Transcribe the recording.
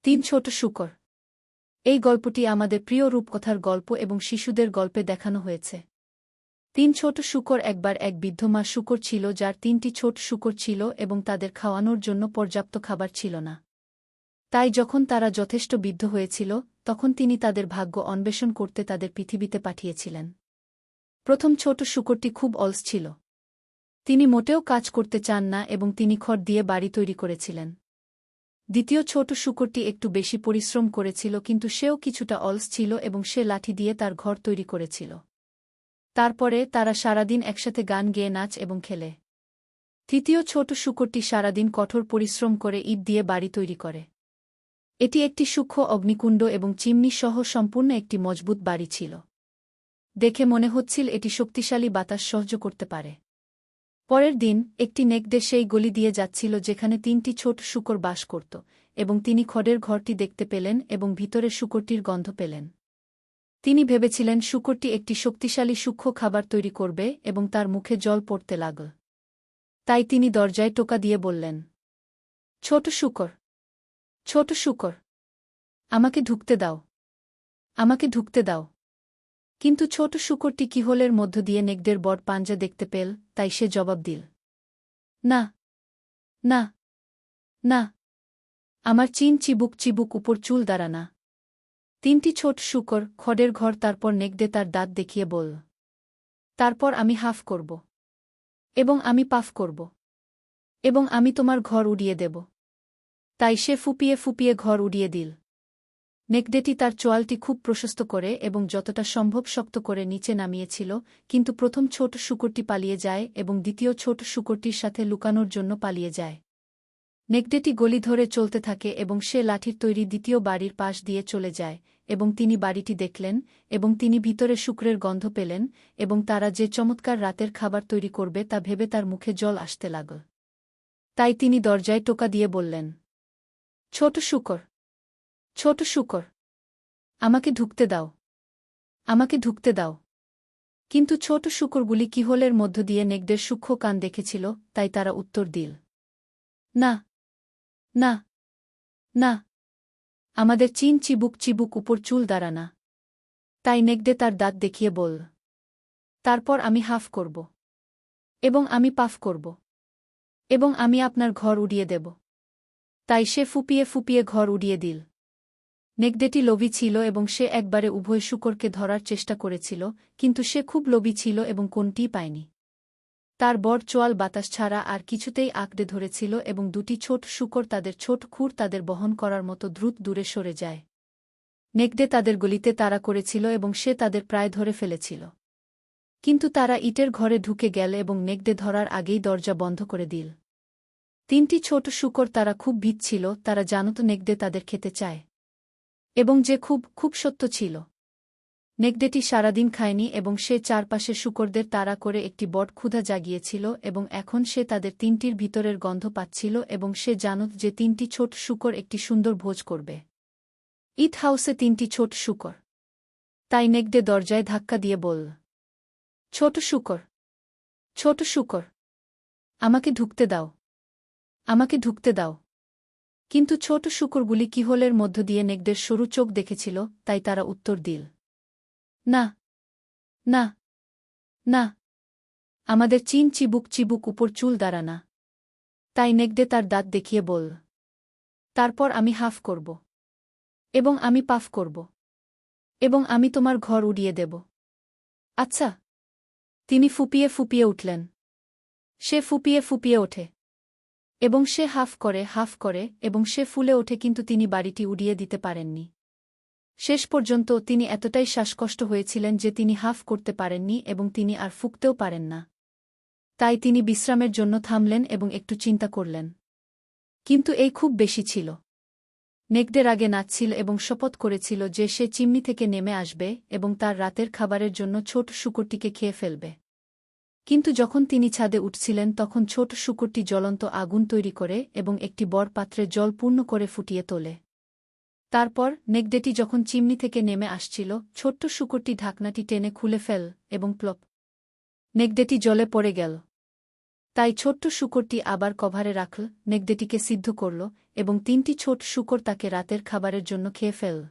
তিন ছোট শূকর। এই গল্পটি আমাদের প্রিয় রূপকথার গল্প এবং শিশুদের গল্পে দেখানো হয়েছে। তিন ছোট শূকর। একবার এক বৃদ্ধ মা শূকর ছিল যার তিনটি ছোট শূকর ছিল এবং তাদের খাওয়ানোর জন্য পর্যাপ্ত খাবার ছিল না। তাই যখন তারা যথেষ্ট বৃদ্ধ হয়েছিল তখন তিনি তাদের ভাগ্য অন্বেষণ করতে তাদের পৃথিবীতে পাঠিয়েছিলেন। প্রথম ছোট শূকরটি খুব অলস ছিল। তিনি মোটেও কাজ করতে চান না এবং তিনি খড় দিয়ে বাড়ি তৈরি করেছিলেন। দ্বিতীয় ছোট শূকরটি একটু বেশি পরিশ্রম করেছিল কিন্তু সেও কিছুটা অলস ছিল এবং সে লাঠি দিয়ে তার ঘর তৈরি করেছিল। তারপরে তারা সারাদিন একসাথে গান গেয়ে নাচ এবং খেলে। তৃতীয় ছোট শূকরটি সারাদিন কঠোর পরিশ্রম করে ইট দিয়ে বাড়ি তৈরি করে। এটি একটি সূক্ষ্ম অগ্নিকুণ্ড এবং চিমনি সহ সম্পূর্ণ একটি মজবুত বাড়ি ছিল। দেখে মনে হচ্ছিল এটি শক্তিশালী বাতাস সহ্য করতে পারে। পরের দিন একটি নেকড়ে সেই গলি দিয়ে যাচ্ছিল যেখানে তিনটি ছোট শূকর বাস করত এবং তিনি খড়ের ঘরটি দেখতে পেলেন এবং ভিতরে শূকরটির গন্ধ পেলেন। তিনি ভেবেছিলেন শূকরটি একটি শক্তিশালী সূক্ষ্ম খাবার তৈরি করবে এবং তার মুখে জল পড়তে লাগল। তাই তিনি দরজায় টোকা দিয়ে বললেন, ছোট শূকর, ছোট শূকর, আমাকে ঢুকতে দাও, আমাকে ঢুকতে দাও। কিন্তু ছোট শূকরটি কিহলের মধ্য দিয়ে নেকড়ের বড় পাঞ্জা দেখতে পেল, তাই সে জবাব দিল, না, না, না, আমার চিবুক চিবুক উপর চুল দাঁড়া না। তিনটি ছোট শূকর, খড়ের ঘর। তারপর নেকড়ে তার দাঁত দেখিয়ে বলল, তারপর আমি হাফ করব এবং আমি পাফ করব এবং আমি তোমার ঘর উড়িয়ে দেব। তাই সে ফুপিয়ে ফুপিয়ে ঘর উড়িয়ে দিল। নেকড়েটি তার চোয়ালটি খুব প্রশস্ত করে এবং যতটা সম্ভব শক্ত করে নিচে নামিয়েছিল, কিন্তু প্রথম ছোট শূকরটি পালিয়ে যায় এবং দ্বিতীয় ছোট শূকরটির সাথে লুকানোর জন্য পালিয়ে যায়। নেকড়েটি গলি ধরে চলতে থাকে এবং সে লাঠির তৈরি দ্বিতীয় বাড়ির পাশ দিয়ে চলে যায় এবং তিনি বাড়িটি দেখলেন এবং তিনি ভিতরে শুকরের গন্ধ পেলেন এবং তারা যে চমৎকার রাতের খাবার তৈরি করবে তা ভেবে তার মুখে জল আসতে লাগল। তাই তিনি দরজায় টোকা দিয়ে বললেন, ছোট শূকর, ছোট শূকর, আমাকে ঢুকতে দাও, আমাকে ঢুকতে দাও। কিন্তু ছোট শূকরগুলি কিহলের মধ্য দিয়ে নেকড়ের সূক্ষ্ম কান দেখেছিল, তাই তারা উত্তর দিল, না, না, না, আমাদের চিবুক চিবুক উপর চুল দাঁড়া না। তাই নেকড়ে তার দাঁত দেখিয়ে বলল, তারপর আমি হাফ করব এবং আমি পাফ করব এবং আমি আপনার ঘর উড়িয়ে দেব। তাই সে ফুপিয়ে ফুপিয়ে ঘর উড়িয়ে দিল। নেকড়েটি লোভী ছিল এবং সে একবারে উভয় শূকরকে ধরার চেষ্টা করেছিল, কিন্তু সে খুব লোভী ছিল এবং কোনটিই পায়নি। তার বড় চোয়াল বাতাস ছাড়া আর কিছুতেই আঁকড়ে ধরেছিল এবং দুটি ছোট শূকর তাদের ছোট খুর তাদের বহন করার মতো দ্রুত দূরে সরে যায়। নেকড়ে তাদের গলিতে তাড়া করেছিল এবং সে তাদের প্রায় ধরে ফেলেছিল। কিন্তু তারা ইটের ঘরে ঢুকে গেল এবং নেকড়ে ধরার আগেই দরজা বন্ধ করে দিল। তিনটি ছোট শূকর, তারা খুব ভীত ছিল, তারা জানত নেকড়ে তাদের খেতে চায় এবং যে খুব খুব সত্য ছিল। নেকড়েটি সারাদিন খায়নি এবং সে চারপাশে শূকরদের তাড়া করে একটি বড় ক্ষুধা জাগিয়েছিল এবং এখন সে তাদের তিনটির ভিতরের গন্ধ পাচ্ছিল এবং সে জানত যে তিনটি ছোট শূকর একটি সুন্দর ভোজ করবে। ইট হাউসে তিনটি ছোট শূকর। তাই নেকড়ে দরজায় ধাক্কা দিয়ে বলল, ছোট শূকর, ছোট শূকর, আমাকে ঢুকতে দাও, আমাকে ঢুকতে দাও। কিন্তু ছোট শূকরগুলি কিহলের মধ্য দিয়ে নেকড়ের সরু চোখ দেখেছিল, তাই তারা উত্তর দিল, না, না, না, আমাদের চিবুক চিবুক উপর চুল দাঁড়া না। তাই নেকড়ে তার দাঁত দেখিয়ে বলল, তারপর আমি হাফ করব এবং আমি পাফ করব এবং আমি তোমার ঘর উড়িয়ে দেব। আচ্ছা। তিনি ফুপিয়ে ফুপিয়ে উঠলেন। সে ফুপিয়ে ফুপিয়ে ওঠে এবং সে হাফ করে এবং সে ফুলে ওঠে, কিন্তু তিনি বাড়িটি উড়িয়ে দিতে পারেননি। শেষ পর্যন্ত তিনি এতটাই শ্বাসকষ্ট হয়েছিলেন যে তিনি হাফ করতে পারেননি এবং তিনি আর ফুঁকতেও পারেন না। তাই তিনি বিশ্রামের জন্য থামলেন এবং একটু চিন্তা করলেন। কিন্তু এই খুব বেশি ছিল। নেকড়ে রাগে নাচছিল এবং শপথ করেছিল যে সে চিমনি থেকে নেমে আসবে এবং তার রাতের খাবারের জন্য ছোট শূকরটিকে খেয়ে ফেলবে। কিন্তু যখন তিনি ছাদে উঠছিলেন তখন ছোট শূকরটি জ্বলন্ত আগুন তৈরি করে এবং একটি বড় পাত্রে জল পূর্ণ করে ফুটিয়ে তোলে। তারপর নেকড়েটি যখন চিমনি থেকে নেমে আসছিল, ছোট্ট শূকরটি ঢাকনাটি টেনে খুলে ফেল এবং প্লপ, নেকড়েটি জলে পড়ে গেল। তাই ছোট্ট শূকরটি আবার কভারে রাখল, নেকড়েটিকে সিদ্ধ করল, এবং 3টি ছোট শূকর তাকে রাতের খাবারের জন্য খেয়ে ফেলল।